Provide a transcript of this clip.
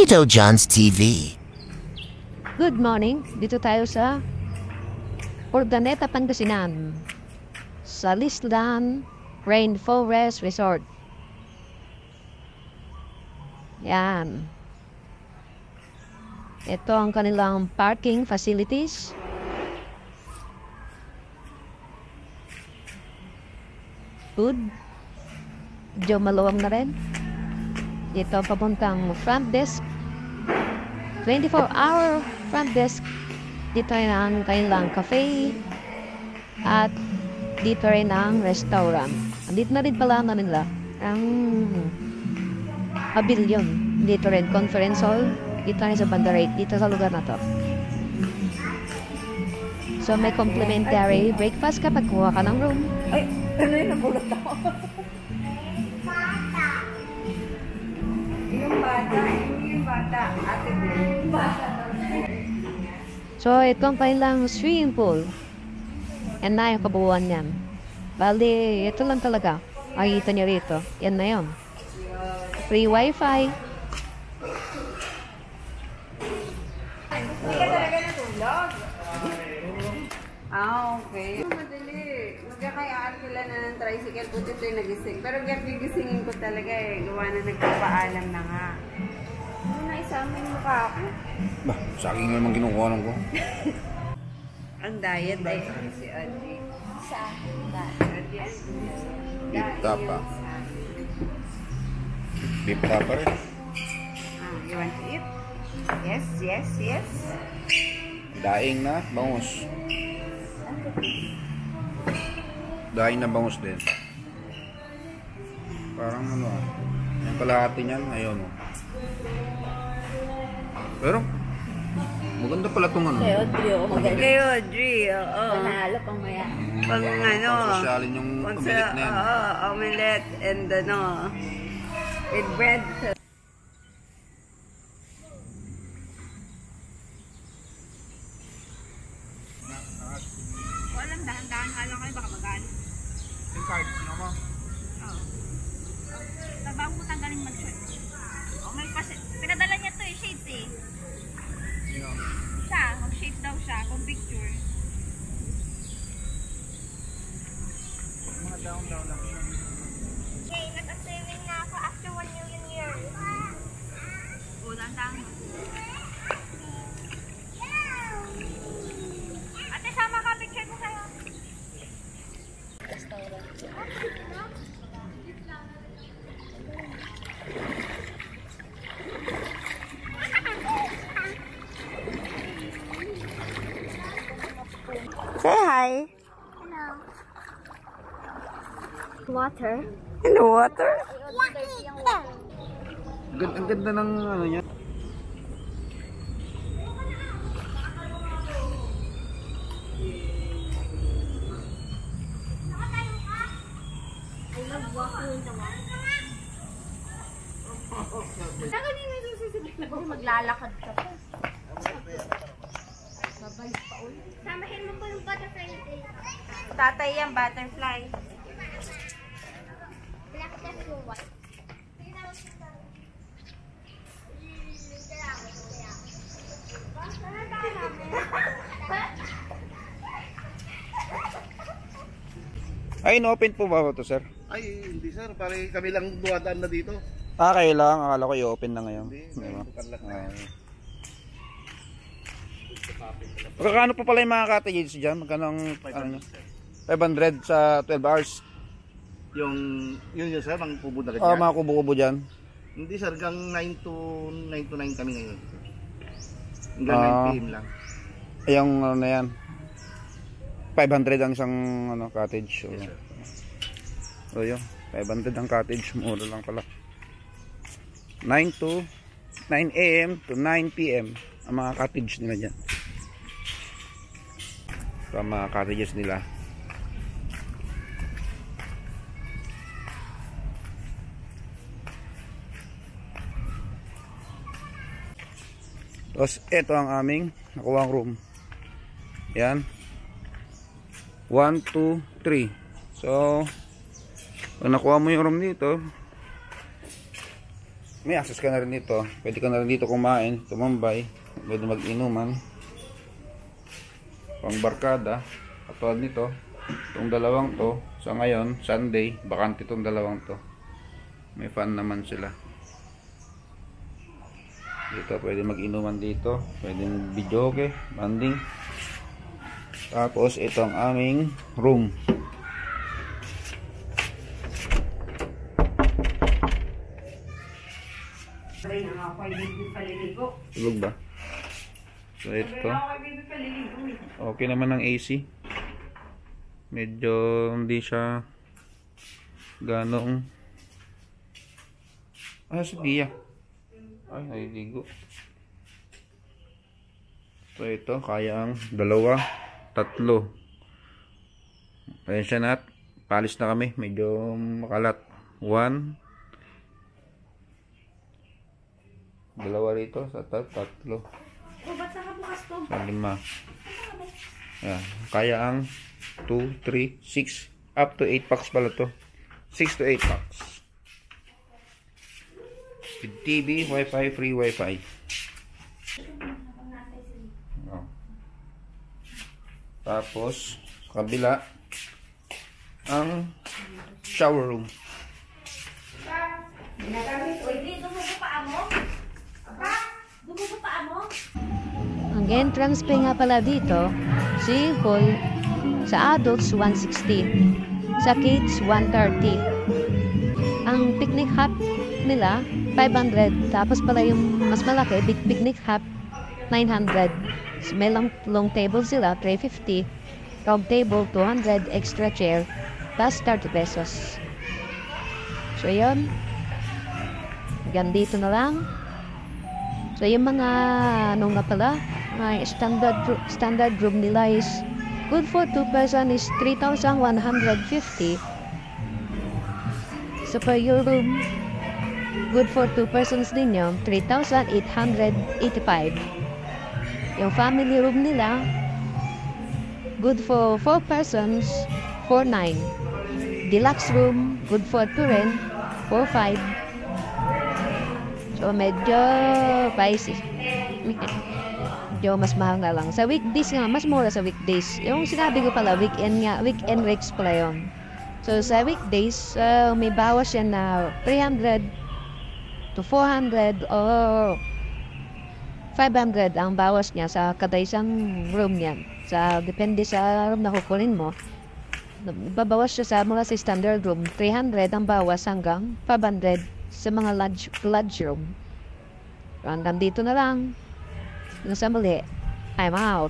Tito John's TV. Good morning, dito tayo sa Urdaneta, Pangasinan, sa Lisdan Rainforest Resort. Yan. Ito ang kanilang parking facilities. Good. Medyo maluwang na rin. Ito papuntang front desk. 24-hour front desk. Dito rin ang kanilang cafe. At dito rin ang restaurant. Dito na rin pala na nila ang pavilion. Dito rin conference hall. Dito rin sa Bandarate. Dito sa lugar na to. So may complimentary breakfast kapag kuha ka ng room. Ay, ano yun? Nabulot ako. Yung bata. Ate din. So itong kanilang swimming pool. Yan na yung kabuuan yan. Bali, ito lang talaga. Makikita niyo rito. Yan na yun. Free wifi. Hindi ka talaga natulog. Okay. Madali. Magkakayaan sila na ng tricycle. Buti ito yung nagising. Pero gigisingin ko talaga eh. Gawa na nagpapaalam na nga. Ano na isama yung mukha ako? Bah, saging naman kinukuha ko. Ang diet ay si Audrey. Sa diet. Beef tapa. Beef tapa rin. You want to eat? Yes. Daing na, bangus. Daing na bangus din. Parang ano yung kalahati niyan, ayun. Pero, maganda pala itong ano. Kay Audrey, oo. Panalo pang maya. Pang ano. Pang-sosyalin yung omelette na yan. Oo, omelette and ano, with bread. Walang dahan-dahan. Alam kayo baka magalit. Yung card, ano mo? Oo. Bago mo tanggalin mag-short. Oh, may pinadala niya to eh, shades eh. Sino? Siya, mag-shades daw siya, kung picture. Mga down lang. Okay, nag-swimming na ako after 1 million years. O, dahan-dahan. Ate, sama ka, picture ko sa'yo. Say hi. Hello. Water. In the water? Ang ganda ng ano niya. I love walking in the water. Saka din may susunod na maglalakad ka pa. Samahin mo pa yung butterfly natin. Tatay yan, butterfly. Black that's your white. Ay, no-open po ba ito, sir? Ay, hindi sir. Pare kami lang duwadaan na dito. Ah, kayo lang. Akala ko i-open na ngayon. Hindi, Diba? bukan lang na. Magkakano po pala yung mga cottages dyan? Magkano ang ano nyo? 500 sa 12 hours. Yung, yun yun sir, ang pupunta ka Ah, dyan. mga kubo-kubo dyan. Hindi sir, hanggang 9 to 9 kami ngayon. Hanggang 9 PM lang. Ay, yung ano na yan. 500 ang isang ano, cottage. So, Yes sir. so yun, 500 ang cottage. Mura lang pala. 9 AM to 9 PM ang mga cottage nila dyan. Sa mga cottages nila. Tapos ito ang aming nakuwang room. Yan. 1, 2, 3. So, pag nakuha mo yung room dito, may access ka na rin dito. Pwede ka na rin dito kumain, tumambay, pwede mag-inuman, pang barkada. Katulad nito, itong dalawang to, sa ngayon, Sunday, bakante itong dalawang to. May fan naman sila. Dito, pwede mag-inuman dito, pwede mag-videoke, banding. Tapos, ito ang aming room. Tulog ba? So ito. Okay naman ang AC. Medyo hindi siya ganong si Gia. Ay, naliligo. So ito, kaya ang 2, 3. Pasensya na, palis na kami. Medyo makalat. 1, 2 rito, sa 3. Sa 5. Ayan. Kaya ang 2, 3, 6. Up to 8 packs pala to. 6 to 8 packs. With TV, Wi-Fi, free Wi-Fi. Oh. Tapos, sa kabila, ang shower room. Ang entrance fee nga pala dito, swimming pool, sa adults 160, sa kids 130. Ang picnic hut nila 500, tapos pala yung mas malaki, big picnic hut 900. So, may long table sila 350, round table 200, extra chair plus 30 pesos. So yun, dito na lang. So yung mga ano nga pala, my standard room nila is good for 2 person is 3,150. So per your room, good for 2 persons din yun, 3,885. Yung family room nila, good for 4 persons, 4,900. Deluxe room, good for 2 rin, 4,500. So medyo pricey. Medyo mas mahal nga lang. Sa weekdays nga, mas mura sa weekdays. Yung sinabi ko pala, weekend rates pala yun. So sa weekdays, may bawas yan na 300 to 400 or 500 ang bawas niya sa kada isang room niyan. Depende sa room na kukunin mo. Babawas siya sa mula sa standard room, 300 ang bawas hanggang 500 sa mga lodge room. Hanggang dito na lang. Hanggang sa muli, I'm out.